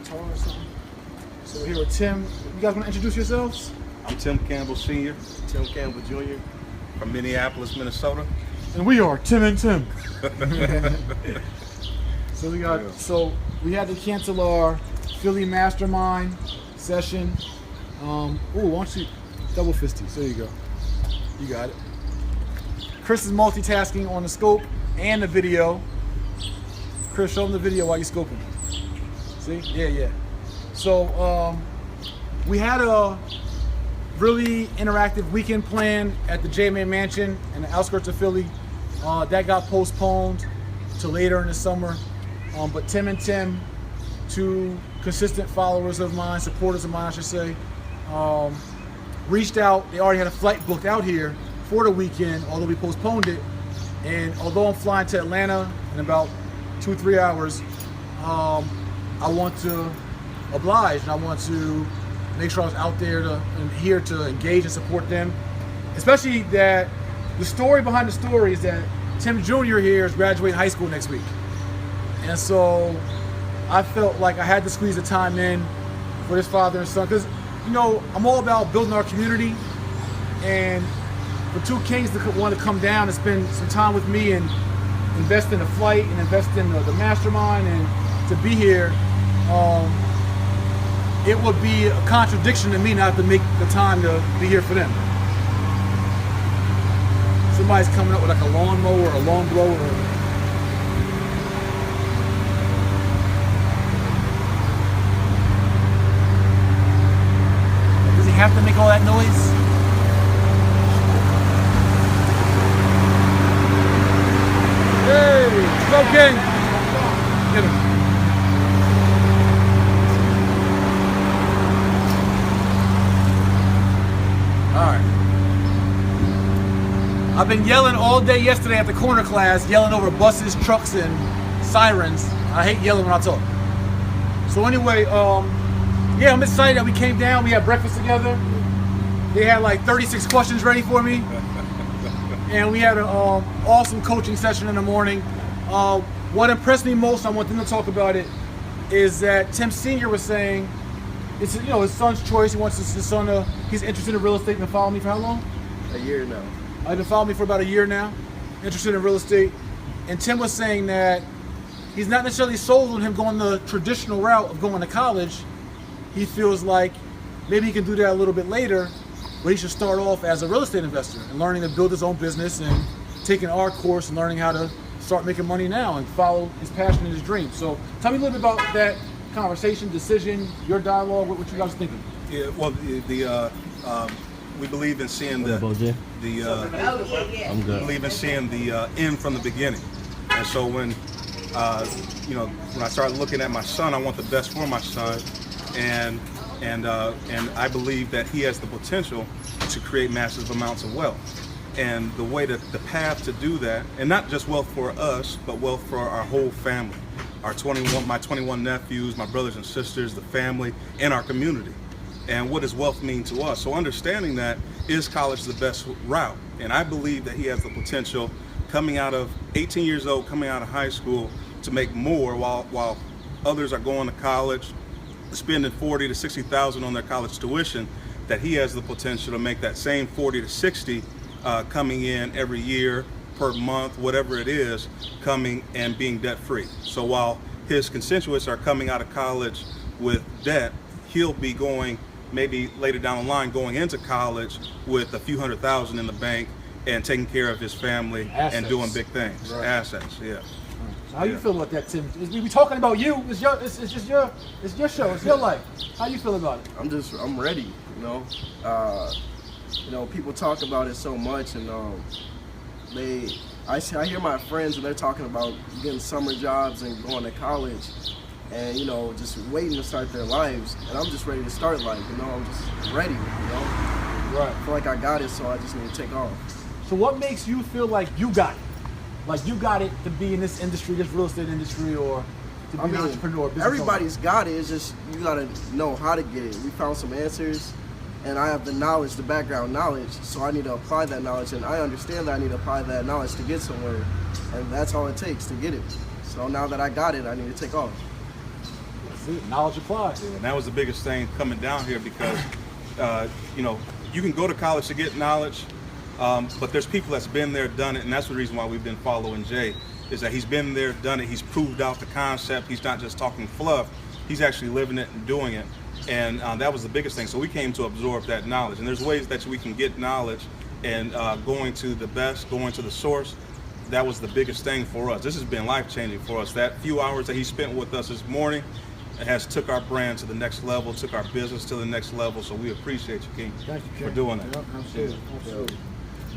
guitar or something. So we're here with Tim. You guys want to introduce yourselves? I'm Tim Campbell Sr. Tim Campbell Jr. from Minneapolis, Minnesota. And we are Tim and Tim. So we had to cancel our Philly Mastermind session. Why don't you double fisties? There you go. You got it. Chris is multitasking on the scope and the video. Chris, show them the video while you're scoping. See? Yeah. So we had a really interactive weekend plan at the JMA mansion in the outskirts of Philly. That got postponed to later in the summer. But Tim and Tim, two consistent followers of mine, supporters of mine, I should say, reached out. They already had a flight booked out here for the weekend, although we postponed it. And although I'm flying to Atlanta in about 2-3 hours, I want to oblige and I want to make sure I was out there and here to engage and support them. Especially that the story behind the story is that Tim Jr. here is graduating high school next week. And so I felt like I had to squeeze the time in for this father and son, because I'm all about building our community, and for two kings to want to come down and spend some time with me and invest in the flight and invest in the mastermind and to be here, it would be a contradiction to me not to make the time to be here for them. Somebody's coming up with like a lawnmower or a lawn blower. Does he have to make all that noise? Hey, go King! Get him. Alright. I've been yelling all day yesterday at the corner class, yelling over buses, trucks, and sirens. I hate yelling when I talk. So anyway, yeah, I'm excited that we came down. We had breakfast together. They had like 36 questions ready for me. And we had an awesome coaching session in the morning. What impressed me most, I want them to talk about it, is that Tim Sr. was saying, it's his son's choice. He wants his son to, he's interested in real estate. Been following me for how long? A year now. I've been following me for about a year now, interested in real estate. And Tim was saying that he's not necessarily sold on him going the traditional route of going to college. He feels like maybe he can do that a little bit later, but he should start off as a real estate investor and learning to build his own business and taking our course and learning how to start making money now and follow his passion and his dream. So tell me a little bit about that conversation, decision, your dialogue, what you guys are thinking. Yeah, well, we believe in seeing we believe in seeing the end from the beginning. And so when when I started looking at my son, I want the best for my son, and I believe that he has the potential to create massive amounts of wealth. And the way that the path to do that, and not just wealth for us, but wealth for our whole family, my 21 nephews, my brothers and sisters, the family, and our community. And what does wealth mean to us? So understanding that, is college the best route? And I believe that he has the potential, coming out of 18 years old, coming out of high school, to make more while others are going to college, spending $40,000 to $60,000 on their college tuition, that he has the potential to make that same 40 to 60 coming in every year, per month, whatever it is, coming and being debt free. So while his constituents are coming out of college with debt, he'll be going maybe later down the line going into college with a few $100,000 in the bank and taking care of his family and doing big things. Right. Assets, yeah. So how you feel about that, Tim? We talking about you. It's your show. It's your life. How you feel about it? I'm ready. People talk about it so much, and I hear my friends and they're talking about getting summer jobs and going to college, and just waiting to start their lives. And I'm just ready to start life. I'm just ready. Right. I feel like I got it, so I just need to take off. So what makes you feel like you got it? Like you got it to be in this industry, this real estate industry, or to be an entrepreneur? Everybody's got it. It's just you gotta know how to get it. We found some answers, and I have the knowledge, the background knowledge, so I need to apply that knowledge, and I understand that I need to apply that knowledge to get somewhere, and that's all it takes to get it. So now that I got it, I need to take off. it. Knowledge applied. And that was the biggest thing coming down here because, you know, you can go to college to get knowledge, but there's people that's been there, done it, and that's the reason why we've been following Jay, is that he's been there, done it, he's proved out the concept, he's not just talking fluff, he's actually living it and doing it, and that was the biggest thing. So we came to absorb that knowledge, and there's ways that we can get knowledge, and going to the best, going to the source, that was the biggest thing for us. This has been life-changing for us. That few hours that he spent with us this morning has took our brand to the next level, took our business to the next level, so we appreciate you, King, Thank you, King. for doing that. Yep, absolutely. Absolutely.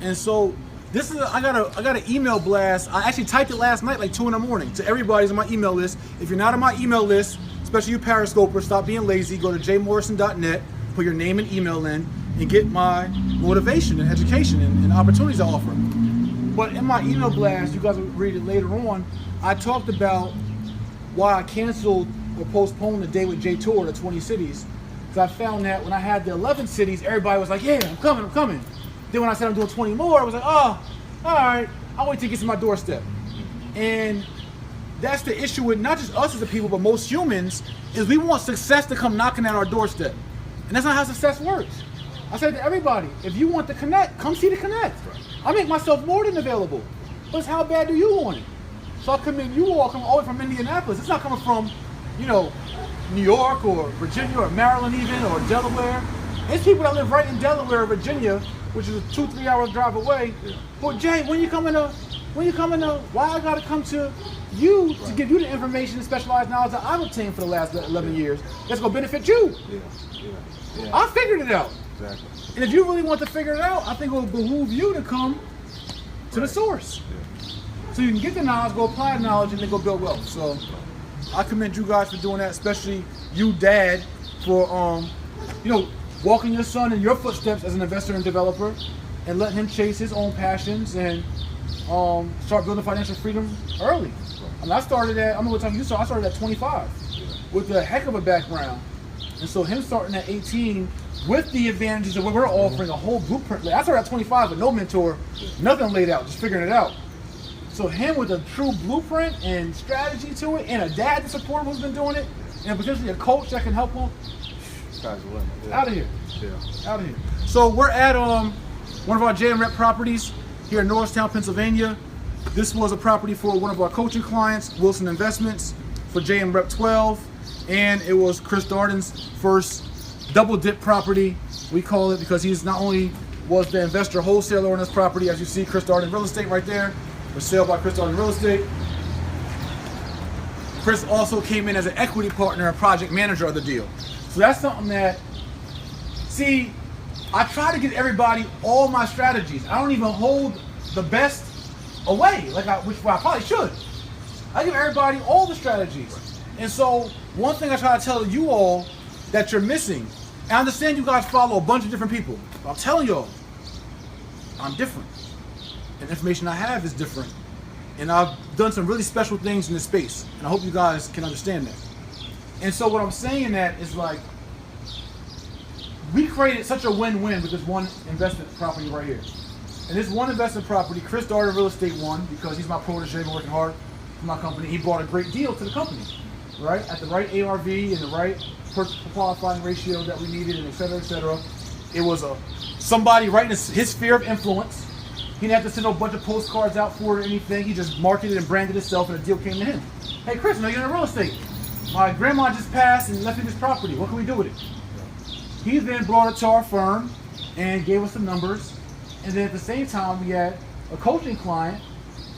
And so this is I got an email blast. I actually typed it last night, like 2 in the morning, to everybody's on my email list. If you're not on my email list, especially you Periscopers, stop being lazy. Go to jmorrison.net, put your name and email in, and get my motivation and education and opportunities I offer. But in my email blast, you guys will read it later on, I talked about why I canceled or postponed the Day with Jay tour to 20 cities. Because I found that when I had the 11 cities, everybody was like, yeah, I'm coming. Then when I said I'm doing 20 more, I was like, oh, all right, I'll wait till it gets to my doorstep. And that's the issue with not just us as a people, but most humans, is we want success to come knocking at our doorstep. And that's not how success works. I said to everybody, if you want the connect, come see the connect. I make myself more than available. But it's how bad do you want it? So I commend you all coming all the way from Indianapolis. It's not coming from, you know, New York or Virginia or Maryland even or Delaware. It's people that live right in Delaware or Virginia, which is a 2-3 hour drive away. But Jay, when you coming to, why I gotta come to you to give you the information and specialized knowledge that I've obtained for the last 11 years that's gonna benefit you? Yeah. I figured it out. Exactly. And if you really want to figure it out, I think it will behoove you to come to the source. So you can get the knowledge, go apply the knowledge, and then go build wealth. So I commend you guys for doing that, especially you, Dad, for you know, walking your son in your footsteps as an investor and developer, and letting him chase his own passions and start building financial freedom early. I mean, I started at, I don't know what time you started. I started at 25 with a heck of a background, and so him starting at 18 with the advantages of what we're offering, a whole blueprint. I started at 25 with no mentor, nothing laid out, just figuring it out. So him with a true blueprint and strategy to it, and a dad to support him who's been doing it, and potentially a coach that can help him. Out of here. Out of here. So we're at one of our JM properties here in Norristown, Pennsylvania. This was a property for one of our coaching clients, Wilson Investments, for JM Rep 12, and it was Chris Darden's first double dip property, we call it, because he's not only was the investor wholesaler on this property, as you see, Chris Darden Real Estate right there, for sale by Chris Darden Real Estate. Chris also came in as an equity partner and project manager of the deal. So that's something that, see, I try to give everybody all my strategies. I don't even hold the best away, which I probably should. I give everybody all the strategies. And so one thing I try to tell you all that you're missing, and I understand you guys follow a bunch of different people, but I'm telling y'all, I'm different. And the information I have is different. And I've done some really special things in this space. And I hope you guys can understand that. And so what I'm saying that is like, we created such a win-win with this one investment property right here. And this one investment property, Chris Darden Real Estate won because he's my protege, been working hard for my company. He brought a great deal to the company, right? At the right ARV and the right qualifying ratio that we needed, and et cetera, et cetera. It was somebody right in his sphere of influence. He didn't have to send a bunch of postcards out for it or anything. He just marketed and branded himself, and a deal came to him. Hey, Chris, now you're in real estate. My grandma just passed and left me this property. What can we do with it? He then brought it to our firm and gave us some numbers. And then at the same time, we had a coaching client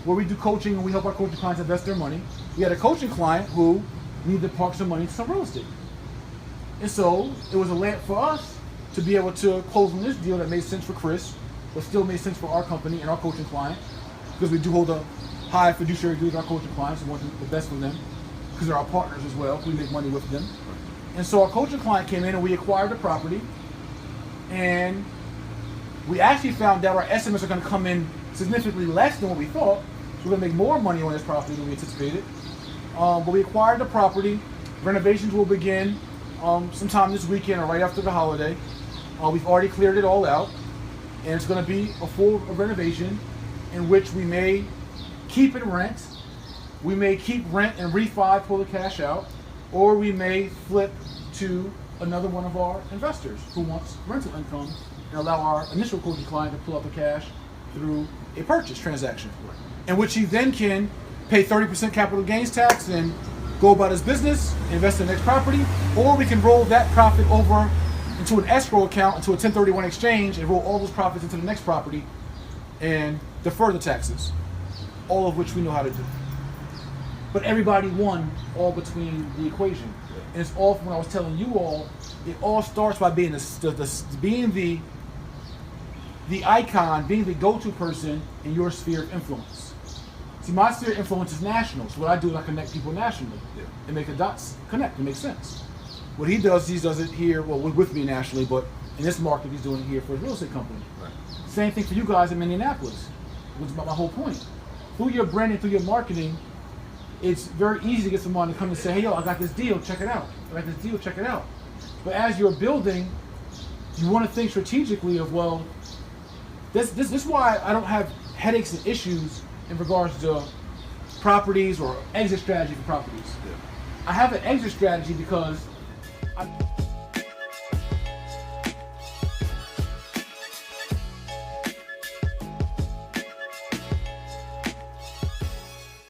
where we do coaching and we help our coaching clients invest their money. We had a coaching client who needed to park some money into some real estate. And so it was a layup for us to be able to close on this deal that made sense for Chris, but still made sense for our company and our coaching client, because we do hold a high fiduciary duty to our coaching clients and want the best for them, because they're our partners as well. We make money with them. And so our coaching client came in and we acquired the property, and we actually found out our estimates are going to come in significantly less than what we thought. So we're going to make more money on this property than we anticipated. But we acquired the property. Renovations will begin sometime this weekend or right after the holiday. We've already cleared it all out, and it's going to be a full renovation in which we may keep and rent. We may keep rent and refi, pull the cash out. or we may flip to another one of our investors who wants rental income and allow our initial coaching client to pull out the cash through a purchase transaction, in which he then can pay 30% capital gains tax and go about his business, invest in the next property, or we can roll that profit over into an escrow account, into a 1031 exchange, and roll all those profits into the next property and defer the taxes, all of which we know how to do. But everybody won all between the equation. And it's all from what I was telling you all, it all starts by being the icon, being the go-to person in your sphere of influence. See, my sphere of influence is national. So what I do is I connect people nationally and make the dots connect. It makes sense. What he does it here, well, with me nationally, but in this market, he's doing it here for his real estate company. Right. Same thing for you guys in Minneapolis, which is my whole point. Through your branding, through your marketing, it's very easy to get someone to come and say, hey, yo, I got this deal, check it out. I got this deal, check it out. But as you're building, you want to think strategically of, well, this is why I don't have headaches and issues in regards to properties or exit strategy for properties. Yeah. I have an exit strategy because